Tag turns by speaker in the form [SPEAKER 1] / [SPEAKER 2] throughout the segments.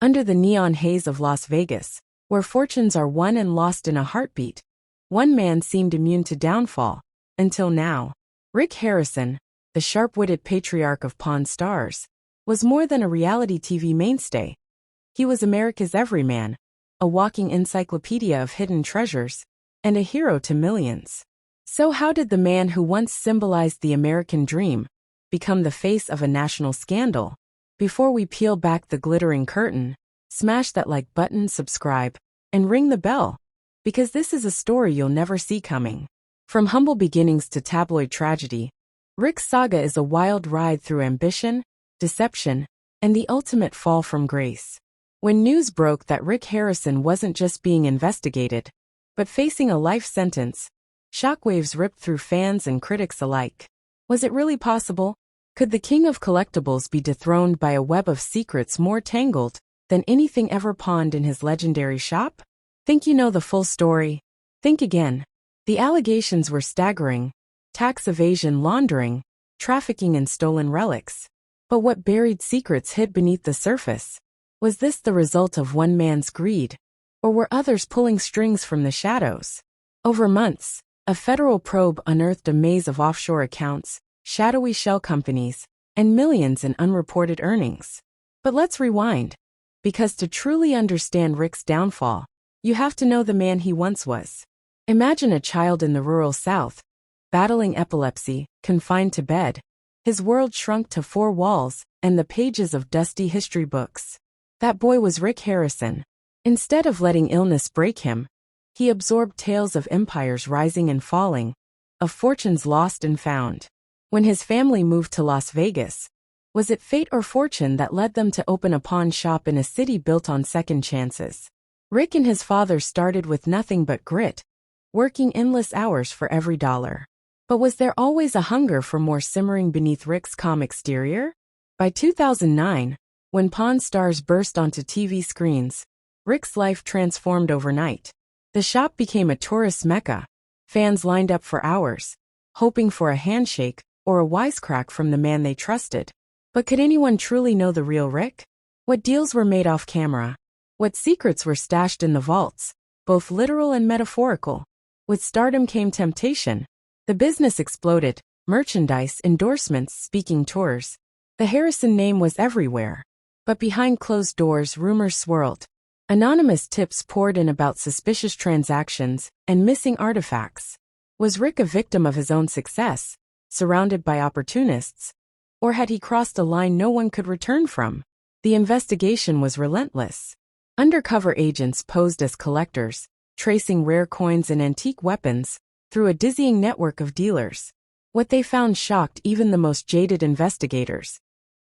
[SPEAKER 1] Under the neon haze of Las Vegas, where fortunes are won and lost in a heartbeat, one man seemed immune to downfall, until now. Rick Harrison, the sharp-witted patriarch of Pawn Stars, was more than a reality TV mainstay. He was America's everyman, a walking encyclopedia of hidden treasures, and a hero to millions. So how did the man who once symbolized the American dream become the face of a national scandal? Before we peel back the glittering curtain, smash that like button, subscribe, and ring the bell, because this is a story you'll never see coming. From humble beginnings to tabloid tragedy, Rick's saga is a wild ride through ambition, deception, and the ultimate fall from grace. When news broke that Rick Harrison wasn't just being investigated, but facing a life sentence, shockwaves ripped through fans and critics alike. Was it really possible? Could the king of collectibles be dethroned by a web of secrets more tangled than anything ever pawned in his legendary shop? Think you know the full story? Think again. The allegations were staggering: tax evasion, laundering, trafficking in stolen relics. But what buried secrets hid beneath the surface? Was this the result of one man's greed, or were others pulling strings from the shadows? Over months, a federal probe unearthed a maze of offshore accounts, shadowy shell companies, and millions in unreported earnings. But let's rewind, because to truly understand Rick's downfall, you have to know the man he once was. Imagine a child in the rural South, battling epilepsy, confined to bed. His world shrunk to four walls and the pages of dusty history books. That boy was Rick Harrison. Instead of letting illness break him, he absorbed tales of empires rising and falling, of fortunes lost and found. When his family moved to Las Vegas, was it fate or fortune that led them to open a pawn shop in a city built on second chances? Rick and his father started with nothing but grit, working endless hours for every dollar. But was there always a hunger for more simmering beneath Rick's calm exterior? By 2009, when Pawn Stars burst onto TV screens, Rick's life transformed overnight. The shop became a tourist mecca. Fans lined up for hours, hoping for a handshake or a wisecrack from the man they trusted. But could anyone truly know the real Rick? What deals were made off camera? What secrets were stashed in the vaults, both literal and metaphorical? With stardom came temptation. The business exploded: merchandise, endorsements, speaking tours. The Harrison name was everywhere. But behind closed doors, rumors swirled. Anonymous tips poured in about suspicious transactions and missing artifacts. Was Rick a victim of his own success, surrounded by opportunists? Or had he crossed a line no one could return from? The investigation was relentless. Undercover agents posed as collectors, tracing rare coins and antique weapons through a dizzying network of dealers. What they found shocked even the most jaded investigators.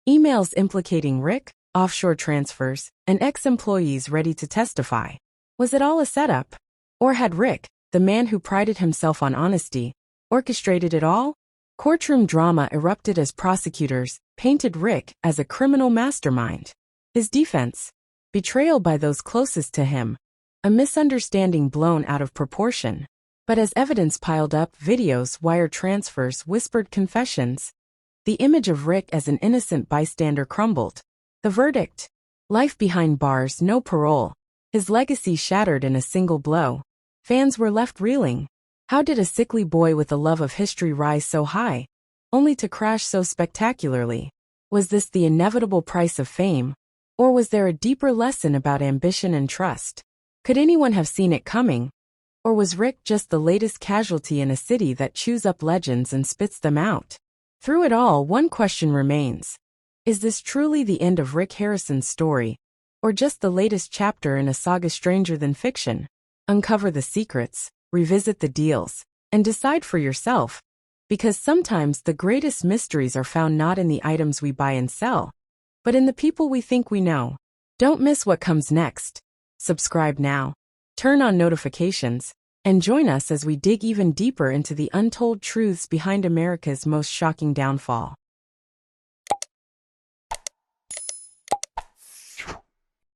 [SPEAKER 1] Emails implicating Rick, offshore transfers, and ex-employees ready to testify. Was it all a setup? Or had Rick, the man who prided himself on honesty, orchestrated it all? Courtroom drama erupted as prosecutors painted Rick as a criminal mastermind. His defense: betrayal by those closest to him, a misunderstanding blown out of proportion. But as evidence piled up, videos, wire transfers, whispered confessions, the image of Rick as an innocent bystander crumbled. The verdict: life behind bars, no parole. His legacy shattered in a single blow. Fans were left reeling. How did a sickly boy with a love of history rise so high, only to crash so spectacularly? Was this the inevitable price of fame? Or was there a deeper lesson about ambition and trust? Could anyone have seen it coming? Or was Rick just the latest casualty in a city that chews up legends and spits them out? Through it all, one question remains. Is this truly the end of Rick Harrison's story, or just the latest chapter in a saga stranger than fiction? Uncover the secrets, revisit the deals, and decide for yourself. Because sometimes the greatest mysteries are found not in the items we buy and sell, but in the people we think we know. Don't miss what comes next. Subscribe now, turn on notifications, and join us as we dig even deeper into the untold truths behind America's most shocking downfall.